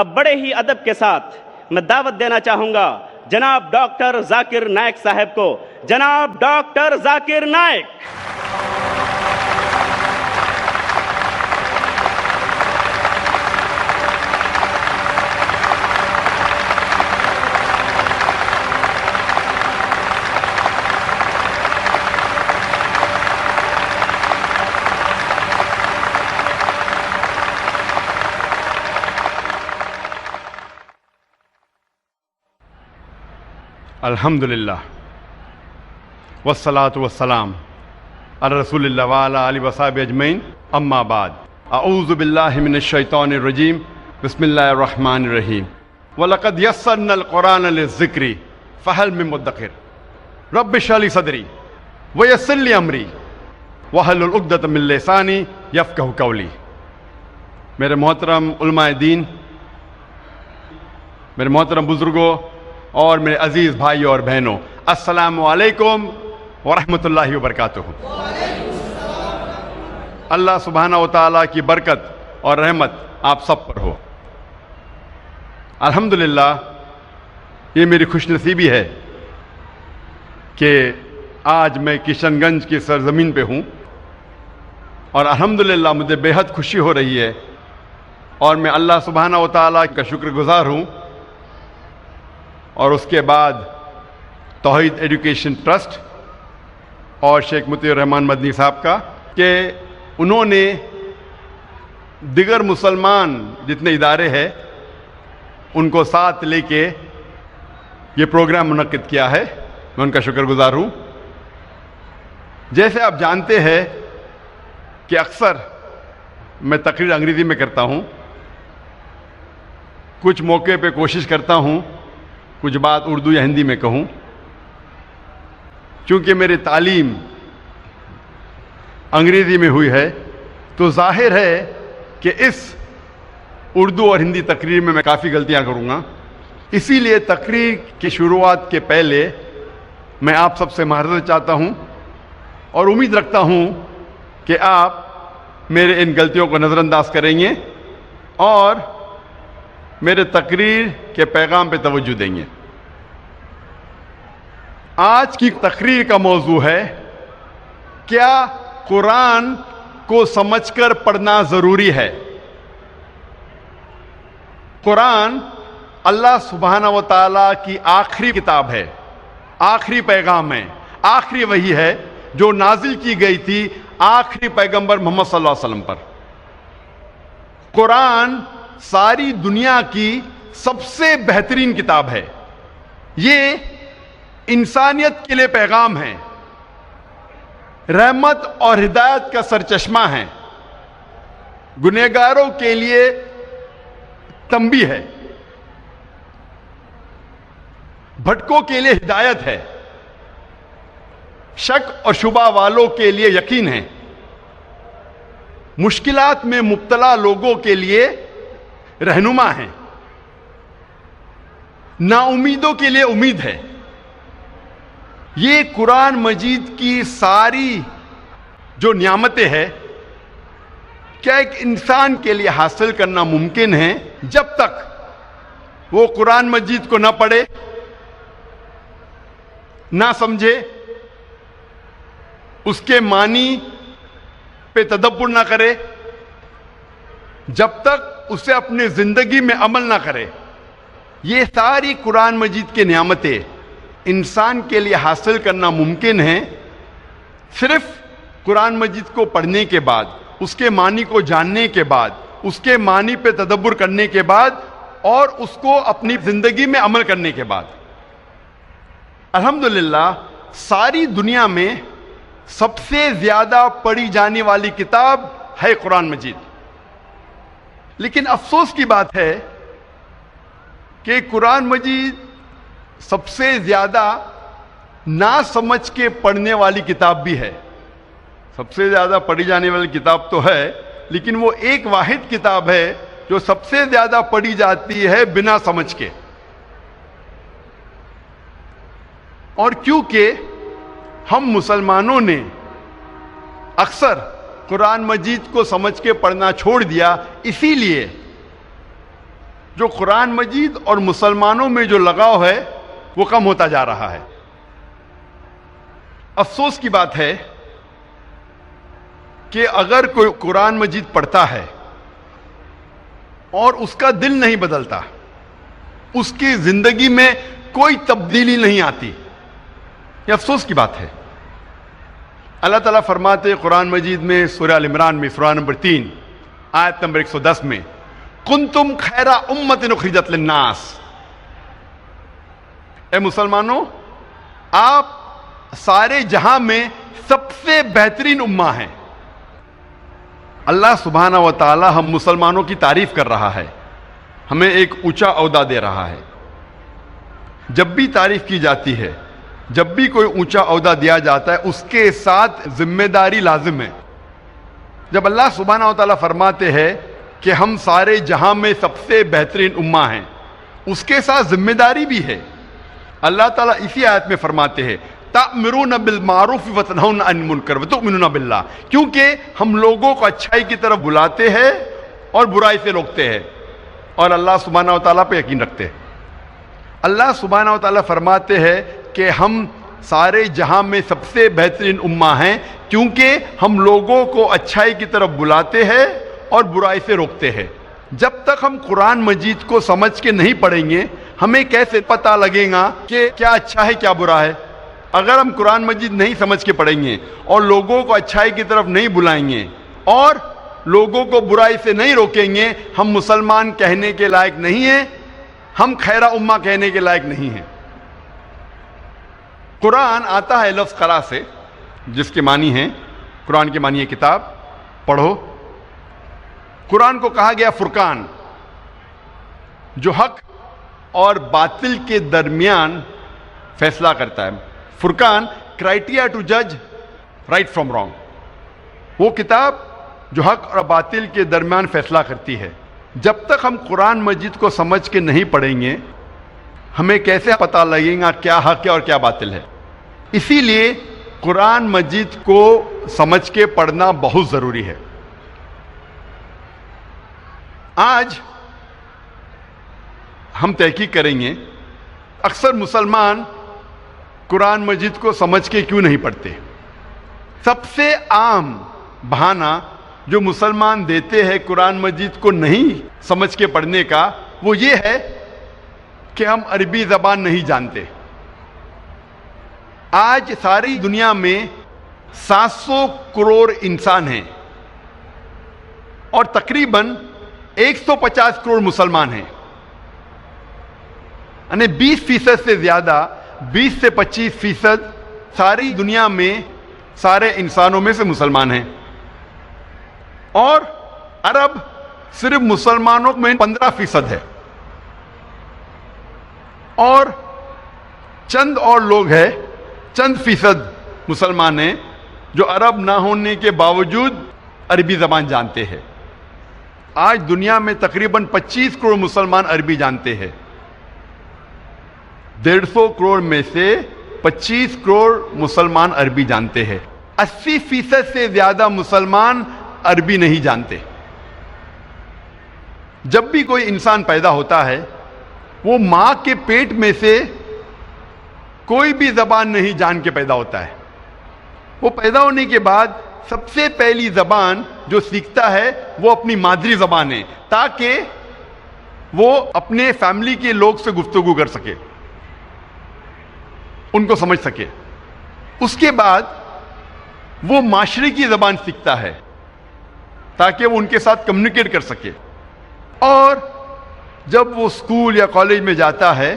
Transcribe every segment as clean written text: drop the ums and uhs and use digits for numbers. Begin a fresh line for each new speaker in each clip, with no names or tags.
اب بڑے ہی ادب کے ساتھ میں دعوت دینا چاہوں گا جناب ڈاکٹر ذاکر نائک صاحب کو. جناب ڈاکٹر ذاکر نائک.
الحمدللہ والصلاة والسلام علی رسول اللہ وعلی آلہ وصحبہ اجمعین. اما بعد، اعوذ باللہ من الشیطان الرجیم، بسم اللہ الرحمن الرحیم. وَلَقَدْ يَسَّرْنَا الْقُرْآنَ لِلذِّكْرِ فَهَلْ مِن مُدَّكِرٍ رَبِّ اشْرَحْ لِي صَدْرِي وَيَسِّرْ لِي أَمْرِي وَاحْلُلْ عُقْدَةً مِّن لِّسَانِي يَفْقَهُوا قَوْلِي. میرے محترم علماء دین، میرے محترم بزرگوں اور میرے عزیز بھائیوں اور بہنوں، السلام علیکم ورحمۃ اللہ وبرکاتہ. اللہ سبحانہ و تعالیٰ کی برکت اور رحمت آپ سب پر ہو. الحمدللہ یہ میری خوش نصیبی ہے کہ آج میں کشن گنج کی سرزمین پہ ہوں، اور الحمدللہ مجھے بے حد خوشی ہو رہی ہے، اور میں اللہ سبحانہ و تعالیٰ کا شکر گزار ہوں، اور اس کے بعد توحید ایجوکیشن ٹرسٹ اور شیخ مطیع الرحمان مدنی صاحب کا کہ انہوں نے دیگر مسلمان جتنے ادارے ہیں ان کو ساتھ لے کے یہ پروگرام منعقد کیا ہے. میں ان کا شکر گزار ہوں. جیسے آپ جانتے ہیں کہ اکثر میں تقریر انگریزی میں کرتا ہوں، کچھ موقع پہ کوشش کرتا ہوں کچھ بات اردو یا ہندی میں کہوں. چونکہ میری تعلیم انگریزی میں ہوئی ہے تو ظاہر ہے کہ اس اردو اور ہندی تقریر میں کافی غلطیاں کروں گا. اسی لیے تقریر کی شروعات کے پہلے میں آپ سب سے معذرت چاہتا ہوں، اور امید رکھتا ہوں کہ آپ میرے ان غلطیوں کو نظر انداز کریں گے اور میرے تقریر کے پیغام پہ توجہ دیں گے. آج کی تقریر کا موضوع ہے کیا قرآن کو سمجھ کر پڑھنا ضروری ہے. قرآن اللہ سبحانہ و تعالیٰ کی آخری کتاب ہے، آخری پیغام ہے، آخری وحی ہے جو نازل کی گئی تھی آخری پیغمبر محمد صلی اللہ علیہ وسلم پر. قرآن ساری دنیا کی سب سے بہترین کتاب ہے. یہ انسانیت کے لیے پیغام ہے، رحمت اور ہدایت کا سرچشمہ ہے، گنہگاروں کے لیے تنبیہ ہے، بھٹکوں کے لیے ہدایت ہے، شک اور شبہ والوں کے لیے یقین ہے، مشکلات میں مبتلا لوگوں کے لیے رہنما ہیں، نا امیدوں کے لیے امید ہے. یہ قرآن مجید کی ساری جو نعمتیں ہیں کیا ایک انسان کے لیے حاصل کرنا ممکن ہے جب تک وہ قرآن مجید کو نہ پڑھے، نہ سمجھے، اس کے معنی پہ تدبر نہ کرے، جب تک اسے اپنی زندگی میں عمل نہ کرے. یہ ساری قرآن مجید کی نعمتیں انسان کے لیے حاصل کرنا ممکن ہے صرف قرآن مجید کو پڑھنے کے بعد، اس کے معنی کو جاننے کے بعد، اس کے معنی پہ تدبر کرنے کے بعد، اور اس کو اپنی زندگی میں عمل کرنے کے بعد. الحمدللہ ساری دنیا میں سب سے زیادہ پڑھی جانے والی کتاب ہے قرآن مجید. لیکن افسوس کی بات ہے کہ قرآن مجید سب سے زیادہ نہ سمجھ کے پڑھنے والی کتاب بھی ہے. سب سے زیادہ پڑھی جانے والی کتاب تو ہے، لیکن وہ ایک واحد کتاب ہے جو سب سے زیادہ پڑھی جاتی ہے بنا سمجھ کے. اور کیونکہ ہم مسلمانوں نے اکثر قرآن مجید کو سمجھ کے پڑھنا چھوڑ دیا، اسی لیے جو قرآن مجید اور مسلمانوں میں جو لگاؤ ہے وہ کم ہوتا جا رہا ہے۔ افسوس کی بات ہے کہ اگر کوئی قرآن مجید پڑھتا ہے اور اس کا دل نہیں بدلتا، اس کی زندگی میں کوئی تبدیلی نہیں آتی، یہ افسوس کی بات ہے۔ اللہ تعالیٰ فرماتے قرآن مجید میں سورہ ال عمران میں سورہ نمبر 3 آیت نمبر 110 میں کنتم خیر امت اخرجت للناس، اے مسلمانوں آپ سارے جہاں میں سب سے بہترین امہ ہیں۔ اللہ سبحانہ و تعالی ہم مسلمانوں کی تعریف کر رہا ہے، ہمیں ایک اونچا عہدہ دے رہا ہے۔ جب بھی تعریف کی جاتی ہے، جب بھی کوئی اونچا عہدہ دیا جاتا ہے، اس کے ساتھ ذمہ داری لازم ہے۔ جب اللہ سبحانہ و تعالیٰ فرماتے ہیں کہ ہم سارے جہاں میں سب سے بہترین امہ ہیں، اس کے ساتھ ذمہ داری بھی ہے۔ اللہ تعالیٰ اسی آیت میں فرماتے ہیں تأمرون بالمعروف وتنہون عن المنکر وتؤمنون باللہ، کیونکہ ہم لوگوں کو اچھائی کی طرف بلاتے ہیں اور برائی سے روکتے ہیں اور اللہ سبحانہ و تعالیٰ پہ یقین رکھتے ہیں۔ اللہ سبحانہ و تعالیٰ فرماتے ہیں کہ ہم سارے جہاں میں سب سے بہترین امہ ہیں کیونکہ ہم لوگوں کو اچھائی کی طرف بلاتے ہیں اور برائی سے روکتے ہیں۔ جب تک ہم قرآن مجید کو سمجھ کے نہیں پڑھیں گے، ہمیں کیسے پتہ لگے گا کہ کیا اچھا ہے کیا برا ہے؟ اگر ہم قرآن مجید نہیں سمجھ کے پڑھیں گے اور لوگوں کو اچھائی کی طرف نہیں بلائیں گے اور لوگوں کو برائی سے نہیں روکیں گے، ہم مسلمان کہنے کے لائق نہیں ہیں، ہم خیرہ امہ کہنے کے لائق نہیں ہیں۔ قرآن آتا ہے لفظ قرأ سے، جس کے معنی ہیں، قرآن کے معنی ہے کتاب، پڑھو۔ قرآن کو کہا گیا فرقان، جو حق اور باطل کے درمیان فیصلہ کرتا ہے۔ فرقان، کرائٹیریا ٹو جج رائٹ فرام رانگ، وہ کتاب جو حق اور باطل کے درمیان فیصلہ کرتی ہے۔ جب تک ہم قرآن مجید کو سمجھ کے نہیں پڑھیں گے، ہمیں کیسے پتہ لگے گا کیا حق ہے اور کیا باطل ہے؟ اسی لیے قرآن مجید کو سمجھ کے پڑھنا بہت ضروری ہے۔ آج ہم تحقیق کریں گے اکثر مسلمان قرآن مجید کو سمجھ کے کیوں نہیں پڑھتے۔ سب سے عام بہانہ جو مسلمان دیتے ہیں قرآن مجید کو نہیں سمجھ کے پڑھنے کا، وہ یہ ہے کہ ہم عربی زبان نہیں جانتے۔ آج ساری دنیا میں 700 کروڑ انسان ہیں اور تقریباً 150 کروڑ مسلمان ہیں، یعنی 20% سے زیادہ، 20 سے 25% ساری دنیا میں سارے انسانوں میں سے مسلمان ہیں، اور عرب صرف مسلمانوں میں 15% ہے، اور چند اور لوگ ہیں، چند فیصد مسلمان ہیں جو عرب نہ ہونے کے باوجود عربی زبان جانتے ہیں۔ آج دنیا میں تقریباً 25 کروڑ مسلمان عربی جانتے ہیں۔ 150 کروڑ میں سے 25 کروڑ مسلمان عربی جانتے ہیں۔ 80% سے زیادہ مسلمان عربی نہیں جانتے۔ جب بھی کوئی انسان پیدا ہوتا ہے، وہ ماں کے پیٹ میں سے کوئی بھی زبان نہیں جان کے پیدا ہوتا ہے۔ وہ پیدا ہونے کے بعد سب سے پہلی زبان جو سیکھتا ہے وہ اپنی مادری زبان ہے، تاکہ وہ اپنے فیملی کے لوگ سے گفتگو کر سکے، ان کو سمجھ سکے۔ اس کے بعد وہ معاشرے کی زبان سیکھتا ہے تاکہ وہ ان کے ساتھ کمیونیکیٹ کر سکے، اور جب وہ اسکول یا کالج میں جاتا ہے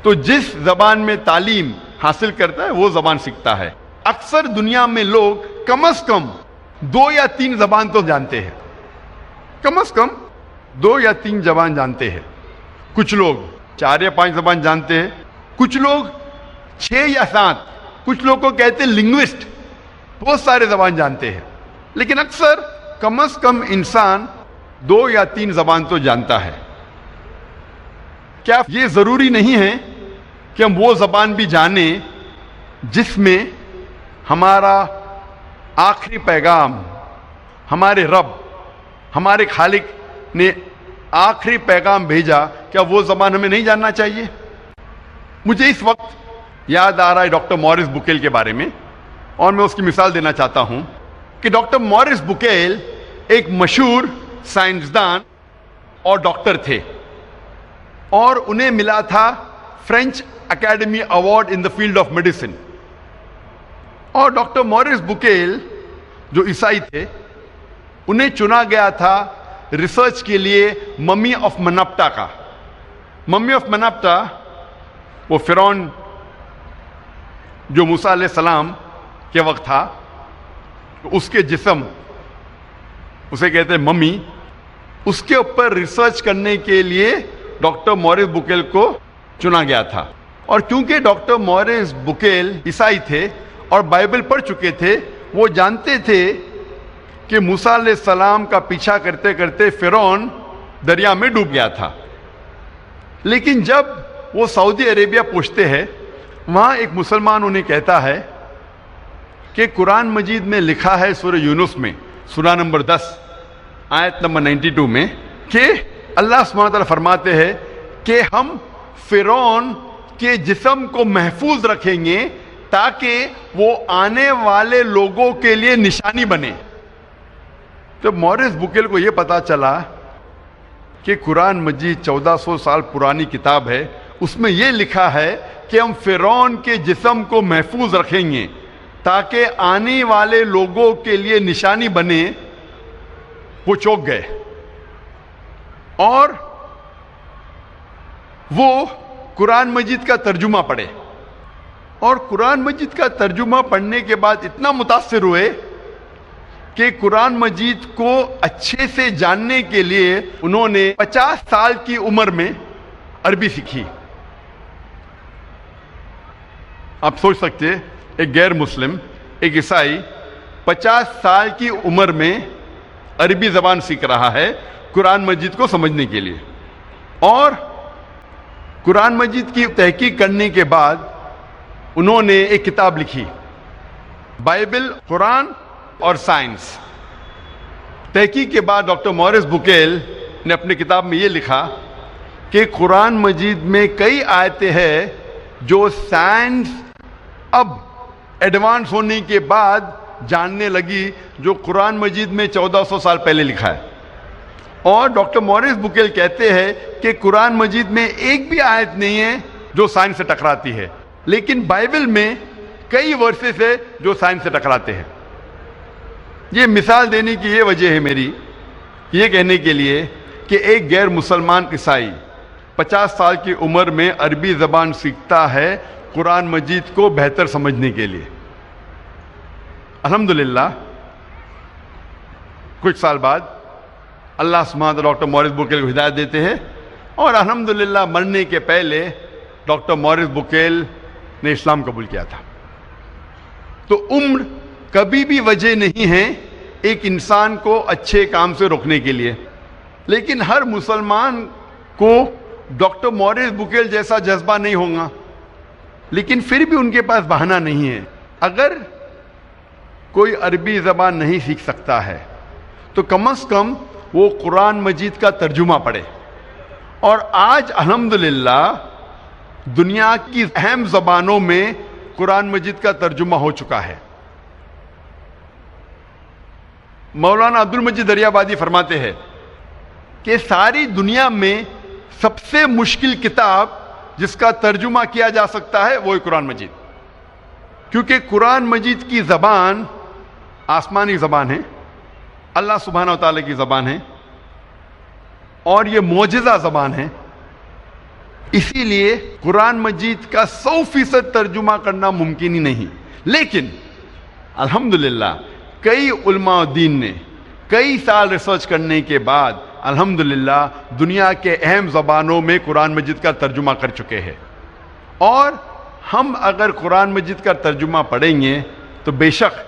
تو جس زبان میں تعلیم حاصل کرتا ہے وہ زبان سیکھتا ہے۔ اکثر دنیا میں لوگ کم از کم 2 یا 3 زبان تو جانتے ہیں، کم از کم 2 یا 3 زبان جانتے ہیں۔ کچھ لوگ 4 یا 5 زبان جانتے ہیں، کچھ لوگ 6 یا 7، کچھ لوگ کو کہتے ہیں لنگوسٹ، بہت سارے زبان جانتے ہیں، لیکن اکثر کم از کم انسان 2 یا 3 زبان تو جانتا ہے۔ کیا یہ ضروری نہیں ہے کہ ہم وہ زبان بھی جانیں جس میں ہمارا آخری پیغام ہمارے رب، ہمارے خالق نے آخری پیغام بھیجا، کیا وہ زبان ہمیں نہیں جاننا چاہیے؟ مجھے اس وقت یاد آ رہا ہے ڈاکٹر موریس بکیل کے بارے میں، اور میں اس کی مثال دینا چاہتا ہوں کہ ڈاکٹر موریس بکیل ایک مشہور سائنسدان اور ڈاکٹر تھے، اور انہیں ملا تھا French academy award in the field of medicine. اور ڈاکٹر موریس بکیل جو عیسائی تھے، انہیں چنا گیا تھا ریسرچ کے لیے ممی آف منپٹا کا. ممی آف منپٹا وہ فرعون جو موسیٰ علیہ السلام کے وقت تھا، اس کے جسم، اسے کہتے ہیں ممی، اس کے اوپر ریسرچ کرنے کے لیے ڈاکٹر موریس بکیل کو چنا گیا تھا. اور کیونکہ ڈاکٹر موریس بکیل عیسائی تھے اور بائبل پڑھ چکے تھے، وہ جانتے تھے کہ موسیٰ علیہ السلام کا پیچھا کرتے کرتے فرعون دریا میں ڈوب گیا تھا. لیکن جب وہ سعودی عربیہ پہنچتے ہیں، وہاں ایک مسلمان انہیں کہتا ہے کہ قرآن مجید میں لکھا ہے سورہ یونس میں سورہ نمبر 10 آیت نمبر 92 میں کہ اللہ سبحانہ وتعالیٰ فرماتے ہیں کہ ہم فرعون کے جسم کو محفوظ رکھیں گے تاکہ وہ آنے والے لوگوں کے لیے نشانی بنے. جب موریس بکیل کو یہ پتا چلا کہ قرآن مجید 1400 سال پرانی کتاب ہے، اس میں یہ لکھا ہے کہ ہم فرعون کے جسم کو محفوظ رکھیں گے تاکہ آنے والے لوگوں کے لیے نشانی بنے، وہ چونک گئے. اور وہ قرآن مجید کا ترجمہ پڑھے، اور قرآن مجید کا ترجمہ پڑھنے کے بعد اتنا متاثر ہوئے کہ قرآن مجید کو اچھے سے جاننے کے لیے انہوں نے 50 سال کی عمر میں عربی سیکھی. آپ سوچ سکتے ایک غیر مسلم، ایک عیسائی 50 سال کی عمر میں عربی زبان سیکھ رہا ہے قرآن مجید کو سمجھنے کے لیے. اور قرآن مجید کی تحقیق کرنے کے بعد انہوں نے ایک کتاب لکھی، بائبل، قرآن اور سائنس. تحقیق کے بعد ڈاکٹر موریس بکیل نے اپنی کتاب میں یہ لکھا کہ قرآن مجید میں کئی آیتیں ہیں جو سائنس اب ایڈوانس ہونے کے بعد جاننے لگی، جو قرآن مجید میں 1400 سال پہلے لکھا ہے. اور ڈاکٹر موریس بکیل کہتے ہیں کہ قرآن مجید میں ایک بھی آیت نہیں ہے جو سائنس سے ٹکراتی ہے، لیکن بائبل میں کئی ورسز ہے جو سائنس سے ٹکراتے ہیں. یہ مثال دینے کی یہ وجہ ہے میری، یہ کہنے کے لیے کہ ایک غیر مسلمان عیسائی 50 سال کی عمر میں عربی زبان سیکھتا ہے قرآن مجید کو بہتر سمجھنے کے لیے. الحمدللہ کچھ سال بعد اللہ سبحانہ ڈاکٹر موریس بکیل کو ہدایت دیتے ہیں، اور الحمدللہ مرنے کے پہلے ڈاکٹر موریس بکیل نے اسلام قبول کیا تھا. تو عمر کبھی بھی وجہ نہیں ہے ایک انسان کو اچھے کام سے روکنے کے لیے. لیکن ہر مسلمان کو ڈاکٹر موریس بکیل جیسا جذبہ نہیں ہوگا، لیکن پھر بھی ان کے پاس بہانہ نہیں ہے. اگر کوئی عربی زبان نہیں سیکھ سکتا ہے تو کم از کم وہ قرآن مجید کا ترجمہ پڑھے. اور آج الحمدللہ دنیا کی اہم زبانوں میں قرآن مجید کا ترجمہ ہو چکا ہے. مولانا عبد المجید دریابادی فرماتے ہیں کہ ساری دنیا میں سب سے مشکل کتاب جس کا ترجمہ کیا جا سکتا ہے وہ ہے قرآن مجید، کیونکہ قرآن مجید کی زبان آسمانی زبان ہے، اللہ سبحانہ و تعالیٰ کی زبان ہے، اور یہ معجزہ زبان ہے. اسی لیے قرآن مجید کا 100% ترجمہ کرنا ممکن ہی نہیں. لیکن الحمدللہ کئی علماء دین نے کئی سال ریسرچ کرنے کے بعد الحمدللہ دنیا کے اہم زبانوں میں قرآن مجید کا ترجمہ کر چکے ہیں. اور ہم اگر قرآن مجید کا ترجمہ پڑھیں گے تو بے شک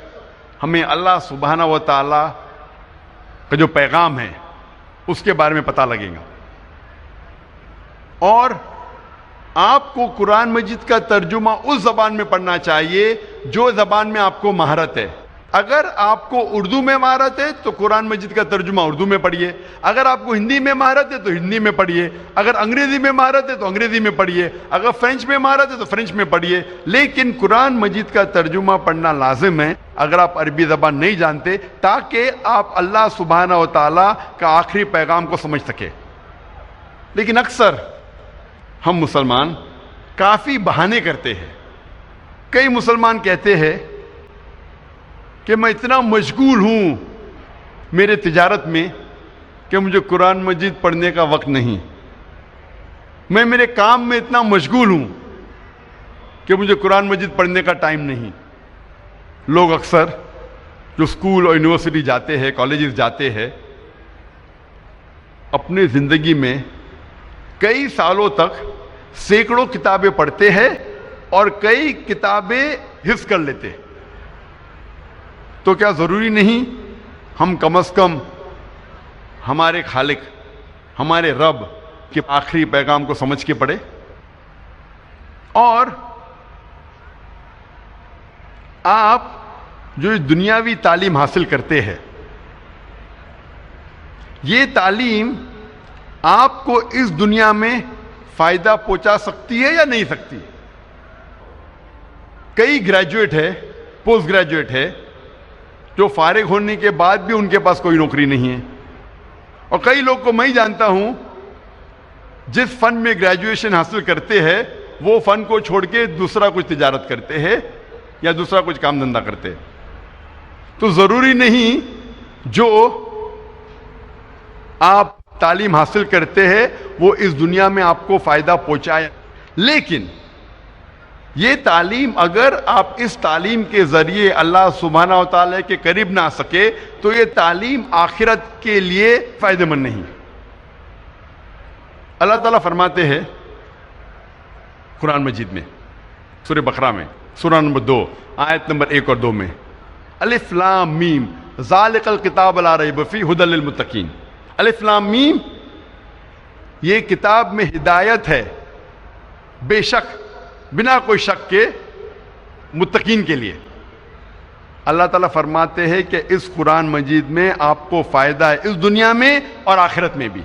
ہمیں اللہ سبحانہ و تعالیٰ کا جو پیغام ہے اس کے بارے میں پتہ لگے گا. اور آپ کو قرآن مجید کا ترجمہ اس زبان میں پڑھنا چاہیے جو زبان میں آپ کو مہارت ہے. اگر آپ کو اردو میں مہارت ہے تو قرآن مجید کا ترجمہ اردو میں پڑھیے، اگر آپ کو ہندی میں مہارت ہے تو ہندی میں پڑھیے، اگر انگریزی میں مہارت ہے تو انگریزی میں پڑھیے، اگر فرینچ میں مہارت ہے تو فرینچ میں پڑھیے، لیکن قرآن مجید کا ترجمہ پڑھنا لازم ہے اگر آپ عربی زبان نہیں جانتے، تاکہ آپ اللہ سبحانہ و تعالیٰ کا آخری پیغام کو سمجھ سکے۔ لیکن اکثر ہم مسلمان کافی بہانے کرتے ہیں۔ کئی مسلمان کہتے ہیں کہ میں اتنا مشغول ہوں میرے تجارت میں کہ مجھے قرآن مجید پڑھنے کا وقت نہیں، میں میرے کام میں اتنا مشغول ہوں کہ مجھے قرآن مجید پڑھنے کا ٹائم نہیں۔ لوگ اکثر جو اسکول اور یونیورسٹی جاتے ہیں، کالجز جاتے ہیں، اپنی زندگی میں کئی سالوں تک سینکڑوں کتابیں پڑھتے ہیں اور کئی کتابیں حفظ کر لیتے ہیں۔ تو کیا ضروری نہیں ہم کم از کم ہمارے خالق، ہمارے رب کے آخری پیغام کو سمجھ کے پڑھے؟ اور آپ جو دنیاوی تعلیم حاصل کرتے ہیں، یہ تعلیم آپ کو اس دنیا میں فائدہ پہنچا سکتی ہے یا نہیں سکتی؟ کئی گریجویٹ ہے، پوسٹ گریجویٹ ہے، جو فارغ ہونے کے بعد بھی ان کے پاس کوئی نوکری نہیں ہے، اور کئی لوگ کو میں ہی جانتا ہوں جس فن میں گریجویشن حاصل کرتے ہیں وہ فن کو چھوڑ کے دوسرا کچھ تجارت کرتے ہیں یا دوسرا کچھ کام دھندا کرتے ہیں۔ تو ضروری نہیں جو آپ تعلیم حاصل کرتے ہیں وہ اس دنیا میں آپ کو فائدہ پہنچائے، لیکن یہ تعلیم اگر آپ اس تعلیم کے ذریعے اللہ سبحانہ و تعالیٰ کے قریب نہ آ سکے تو یہ تعلیم آخرت کے لیے فائدہ مند نہیں۔ اللہ تعالیٰ فرماتے ہیں قرآن مجید میں، سورہ بقرہ میں، سورہ نمبر 2 آیت نمبر 1 اور 2 میں، الف لام میم ذالک الکتاب لا ریب فیہ ھدی للمتقین۔ الف لام میم، یہ کتاب میں ہدایت ہے بے شک، بنا کوئی شک کے، متقین کے لیے۔ اللہ تعالیٰ فرماتے ہیں کہ اس قرآن مجید میں آپ کو فائدہ ہے اس دنیا میں اور آخرت میں بھی۔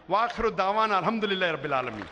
وآخر دعوانا الحمدللہ رب العالمین۔